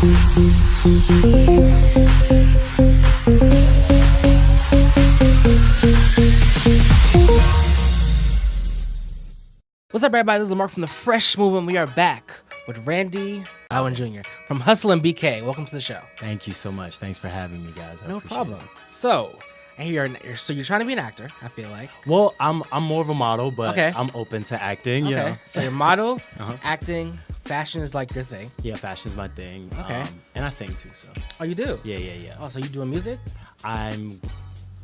What's up, everybody? This is Lamar from the Fresh Movement. We are back with Randy BOWDEN Jr. from Hustle and BK. Welcome to the show. Thank you so much. Thanks for having me, guys. No problem. So, I hear you're trying to be an actor, I feel like. Well, I'm more of a model, but okay. I'm open to acting. You know? So you're model, acting, fashion is like your thing. Yeah, fashion's my thing. Okay. And I sing too, so. Oh, you do? Yeah. Oh, so you doing music? I'm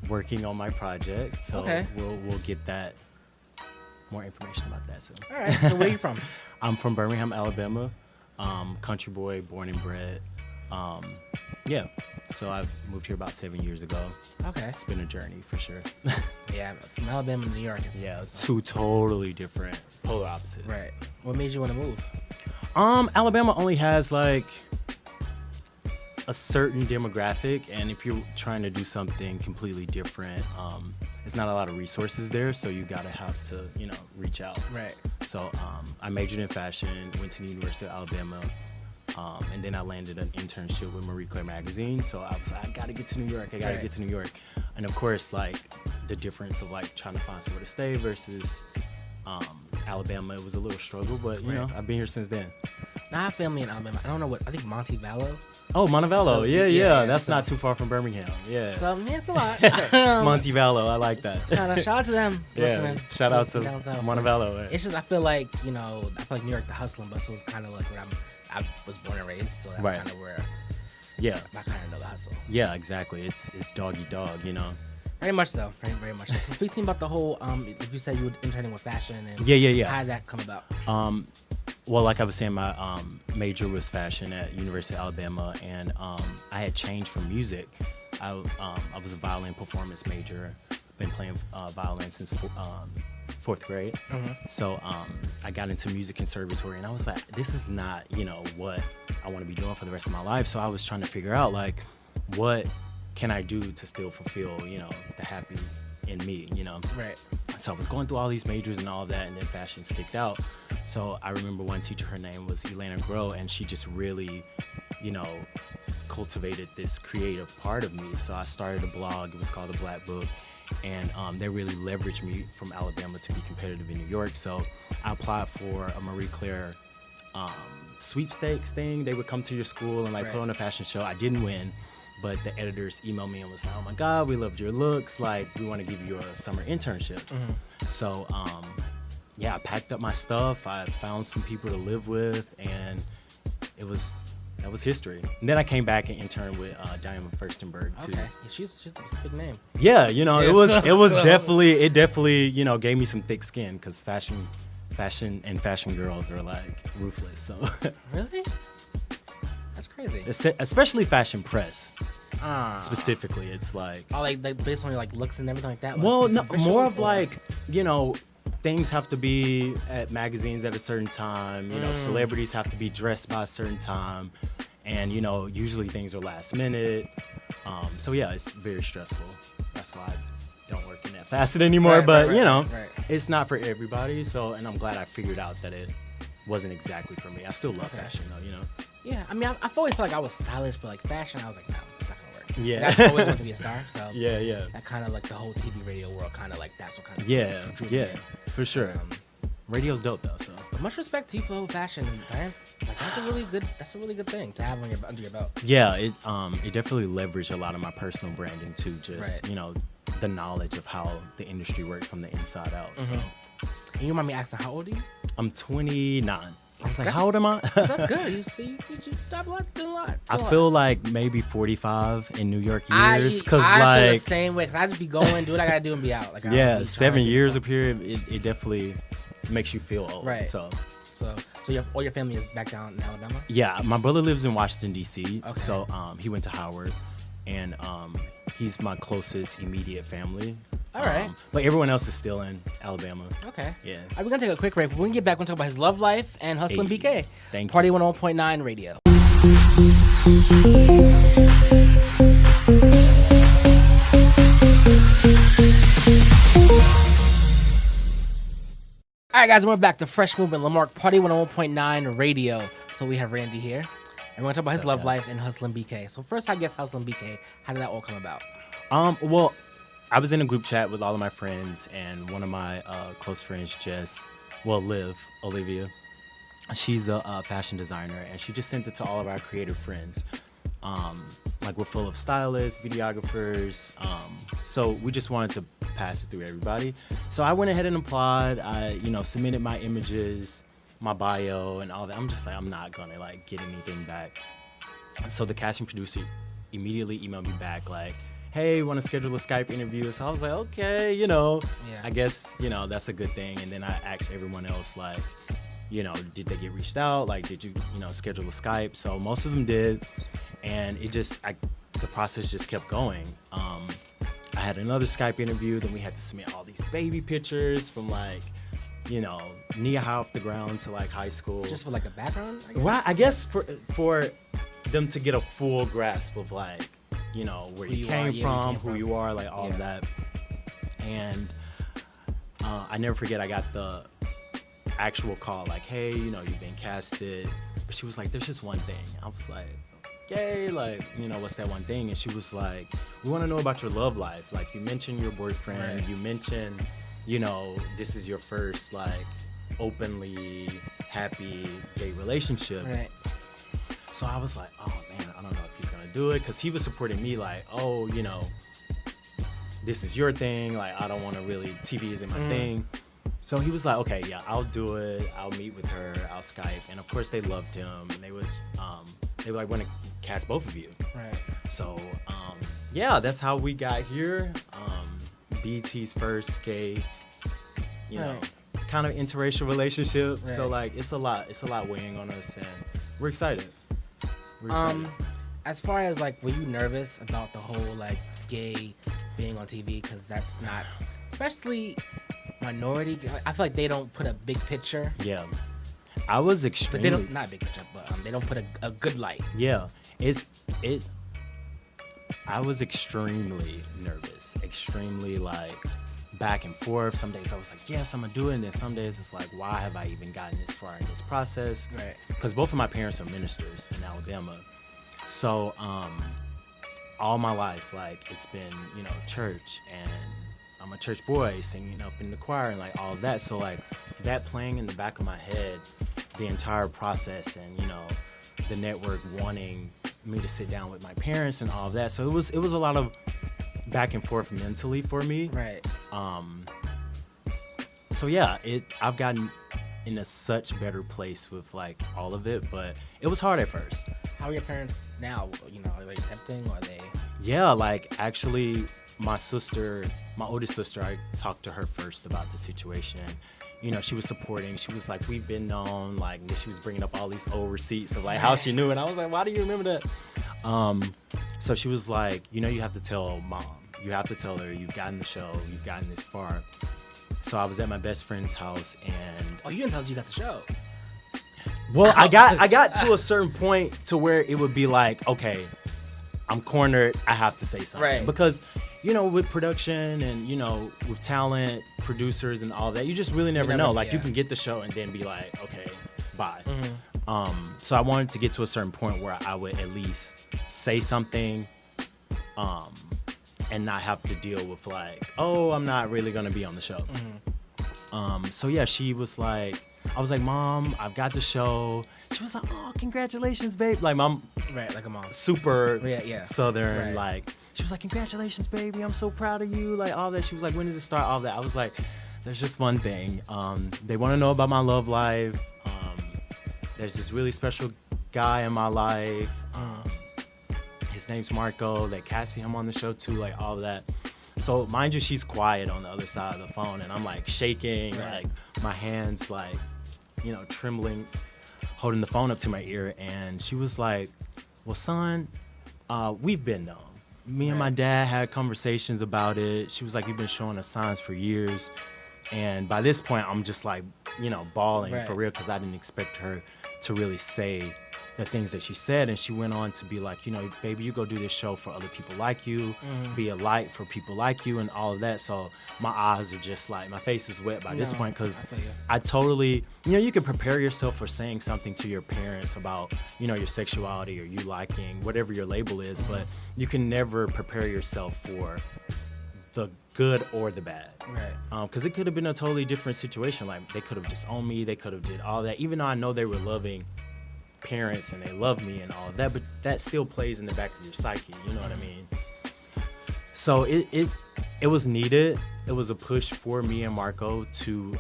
working on my project, so we'll get that. More information about that soon. All right. So where are you from? I'm from Birmingham, Alabama. Country boy, born and bred. Yeah. So I've moved here about 7 years ago. Okay. It's been a journey for sure. Yeah, from Alabama to New York. Yeah, two totally different polar opposites. Right. What made you want to move? Alabama only has like a certain demographic, and if you're trying to do something completely different, there's not a lot of resources there, so you gotta have to, reach out. Right. So I majored in fashion, went to the University of Alabama, and then I landed an internship with Marie Claire magazine. So I was like, I gotta get to New York. Get to New York. And of course, like the difference of like trying to find somewhere to stay versus Alabama, it was a little struggle, but you know, I've been here since then. Now I have family in Alabama. I don't know I think Montevallo. Oh, Montevallo. So, yeah. That's not too far from Birmingham. Yeah. So it's a lot. Montevallo, I like that. Shout out to them. Listening. Shout out to Montevallo. It's just I feel like New York, the hustling bus was kind of like where I was born and raised, so that's kind of where. Yeah. I kind of know the hustle. Yeah, exactly. It's dog eat dog, Very much so. Very much so. So speak to me about the whole, if you said you were interning with fashion and how did that come about? Well, like I was saying, my major was fashion at University of Alabama, and I had changed from music. I was a violin performance major. Been playing violin since fourth grade. So I got into music conservatory, and I was like, this is not, what I want to be doing for the rest of my life. So I was trying to figure out, like, what can I do to still fulfill, the happy in me, Right. So I was going through all these majors and all of that, and then fashion sticked out. So I remember one teacher, her name was Elena Groh, and she just really, cultivated this creative part of me. So I started a blog. It was called The Black Book, and they really leveraged me from Alabama to be competitive in New York. So I applied for a Marie Claire sweepstakes thing. They would come to your school and put on a fashion show. I didn't win. But the editors emailed me and was like, oh my God, we loved your looks. Like, we want to give you a summer internship. So, I packed up my stuff. I found some people to live with, and that was history. And then I came back and interned with Diana Furstenberg too. Okay, she's a big name. Yeah, it definitely gave me some thick skin, because fashion and fashion girls are like ruthless. So really. That's crazy. Especially fashion press. Specifically, it's like based on your looks and everything like that. Well, no, more of things have to be at magazines at a certain time. Celebrities have to be dressed by a certain time, and usually things are last minute. So yeah, it's very stressful. That's why I don't work in that facet anymore. It's not for everybody. So, and I'm glad I figured out that it wasn't exactly for me. I still love fashion though. Yeah, I mean, I've always felt like I was stylish, but fashion, I was like, no, it's not gonna work. Yeah, I always wanted to be a star, so yeah. That kind of the whole TV radio world, that's what kind of yeah, for sure. Radio's dope though, so. But much respect to you for fashion, Diane. That's a really good thing to have under your belt. Yeah, it definitely leveraged a lot of my personal branding too. Just the knowledge of how the industry worked from the inside out. So. Can you mind me asking, how old are you? I'm 29. I was like, how old am I? That's good. You did a lot. I feel like maybe 45 in New York years. I feel the same way, because I just be going, do what I gotta do, and be out. 7 years up here, it definitely makes you feel old. Right. So all your family is back down in Alabama? Yeah, my brother lives in Washington, D.C. Okay. So he went to Howard, and he's my closest immediate family. All right. But everyone else is still in Alabama. Okay. Yeah. We're going to take a quick break. When we get back, we're going to talk about his love life and Hustle and BK. Thank Party you. 101.9 Radio. All right, guys, we're back to Fresh Movement, Lamarck, Party 101.9 Radio. So we have Randy here. And we're going to talk about his love yes. life and Hustlin' BK. So first, I guess Hustlin' BK, how did that all come about? Well, I was in a group chat with all of my friends, and one of my close friends, Liv, Olivia, she's a fashion designer, and she just sent it to all of our creative friends. Like, we're full of stylists, videographers, so we just wanted to pass it through everybody. So I went ahead and applied. I, submitted my images, my bio, and all that. I'm just like, I'm not gonna like get anything back. So the casting producer immediately emailed me back like, hey, want to schedule a Skype interview? So I was like, okay, I guess, that's a good thing. And then I asked everyone else, like, did they get reached out? Like, did you, schedule a Skype? So most of them did. And the process just kept going. I had another Skype interview. Then we had to submit all these baby pictures from like, knee high off the ground to like high school. Just for like a background? Well, I guess for them to get a full grasp of like, where you came from, who you are, like all of that. And I never forget, I got the actual call like, hey, you've been casted. But she was like, there's just one thing. I was like, okay, like, what's that one thing? And she was like, we want to know about your love life. Like, you mentioned your boyfriend, you mentioned, this is your first like openly happy gay relationship. Right. So I was like, oh man, I don't know if he's gonna do it, because he was supporting me like, oh, this is your thing. Like, I don't want to really, TV isn't my thing. So he was like, okay, yeah, I'll do it. I'll meet with her. I'll Skype. And of course they loved him, and they would like want to cast both of you. Right. So yeah, that's how we got here. BT's first gay, kind of interracial relationship. Right. So like, it's a lot weighing on us, and we're excited. As far as like, were you nervous about the whole like gay being on TV? Because that's not, especially minority. I feel like they don't put a big picture. Yeah, I was extremely. But they don't, not a big picture, but they don't put a good light. Yeah, I was extremely nervous, extremely like back and forth. Some days I was like, yes, I'm gonna do it, and then some days it's like, why have I even gotten this far in this process? Right. Because both of my parents are ministers in Alabama, so all my life, like, it's been, church, and I'm a church boy singing up in the choir and like all of that. So like that playing in the back of my head the entire process, and the network wanting me to sit down with my parents and all of that. So it was a lot of back and forth mentally for me. Right. So yeah, I've gotten in a such better place with like all of it, but it was hard at first. How are your parents now? Are they accepting, or are they? Yeah, like actually my oldest sister, I talked to her first about the situation. She was supporting. She was like, we've been known, like, she was bringing up all these old receipts of like how she knew. And I was like, why do you remember that? So she was like, you have to tell mom. You have to tell her you've gotten the show, you've gotten this far. So I was at my best friend's house, and you didn't tell her you got the show. Well, I got to a certain point to where it would be like, okay, I'm cornered. I have to say something. Right. Because, with production and, with talent, producers and all that, you just really never know. Like, you can get the show and then be like, okay, bye. Mm-hmm. So I wanted to get to a certain point where I would at least say something, and not have to deal with like, oh, I'm not really going to be on the show. Mm-hmm. So yeah, she was like, I was like, Mom, I've got the show. She was like, oh, congratulations, babe. Like, Mom, right, like a mom, super Southern, right. Like, she was like, congratulations, baby. I'm so proud of you. Like, all that. She was like, when does it start? All that. I was like, there's just one thing. They want to know about my love life. There's this really special guy in my life. His name's Marco. They casting him on the show too. Like, all of that. So mind you, she's quiet on the other side of the phone, and I'm like shaking, right. Like my hands like, trembling, holding the phone up to my ear. And she was like, well, son, we've been known. Me and my dad had conversations about it. She was like, you've been showing us signs for years. And by this point, I'm just like, bawling for real, because I didn't expect her to really say the things that she said, and she went on to be like, you know, baby, you go do this show for other people like you, be a light for people like you, and all of that. So my eyes are just like, my face is wet by this point, because I totally, you know, you can prepare yourself for saying something to your parents about, you know, your sexuality or you liking whatever your label is, but you can never prepare yourself for the good or the bad, Right. Because it could have been a totally different situation. Like, they could have disowned me, they could have did all that, even though I know they were loving parents and they love me and all of that, but that still plays in the back of your psyche, you know what I mean? So it was needed. It was a push for me and Marco to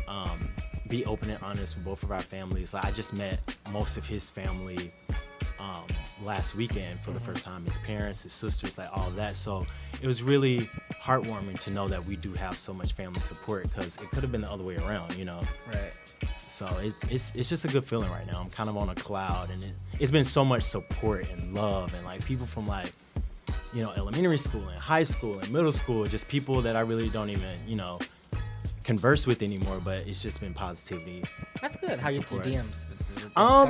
be open and honest with both of our families. Like, I just met most of his family last weekend for the first time, his parents, his sisters, like all of that. So it was really heartwarming to know that we do have so much family support, because it could have been the other way around, you know? Right. So it's just a good feeling right now. I'm kind of on a cloud, and it's been so much support and love, and like people from like, you know, elementary school and high school and middle school, just people that I really don't even, you know, converse with anymore, but it's just been positivity. That's good. How you Support. DMs?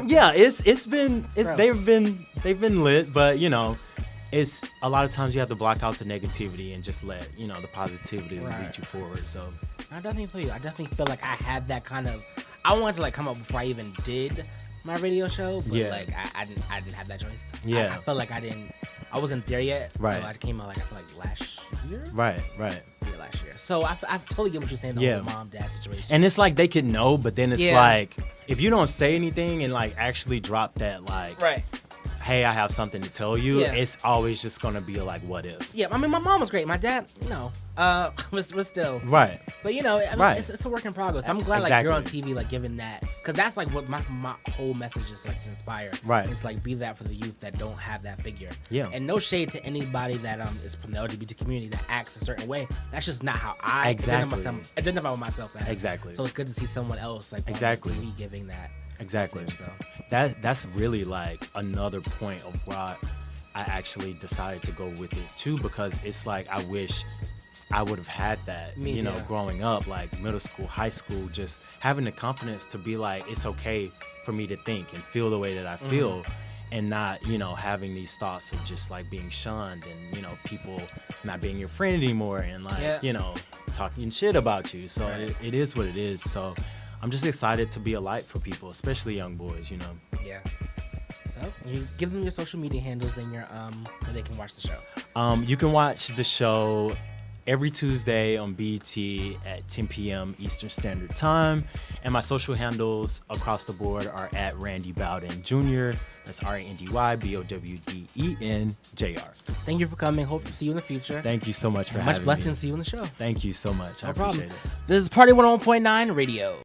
Yeah, they've been lit, but you know, it's a lot of times you have to block out the negativity and just let, you know, the positivity lead you forward. So I definitely feel you. I definitely feel like I had that kind of, I wanted to like come up before I even did my radio show, but like I didn't have that choice. Yeah. I felt like I wasn't there yet. Right. So I came out like, I feel like last year. Right. Yeah, last year. So I totally get what you're saying, the whole mom-dad situation. And it's like they could know, but then it's like, if you don't say anything and like actually drop that, like, hey, I have something to tell you, it's always just gonna be like, what if? Yeah, I mean, my mom was great. My dad, no, was still right. But you know, I mean, it's a work in progress. I'm glad like you're on TV, like giving that, because that's like what my whole message is, like to inspire. Right. It's like be that for the youth that don't have that figure. Yeah. And no shade to anybody that is from the LGBT community that acts a certain way. That's just not how I identify with myself. As. Exactly. So it's good to see someone else like on TV giving that. Exactly. Message, so. That's really like another point of why I actually decided to go with it too, because it's like I wish I would have had that, you know, growing up, like middle school, high school, just having the confidence to be like, it's okay for me to think and feel the way that I feel, and not, you know, having these thoughts of just like being shunned and, you know, people not being your friend anymore and like, you know, talking shit about you. So it is what it is. So I'm just excited to be a light for people, especially young boys, you know. Yeah. So you give them your social media handles and your where they can watch the show. You can watch the show every Tuesday on BET at 10 p.m. Eastern Standard Time, and my social handles across the board are at Randy Bowden Jr. That's RandyBowden Jr. Thank you for coming. Hope to see you in the future. Thank you so much for having me. Much blessings to you in the show. Thank you so much. I appreciate it. This is Party 101.9 Radio.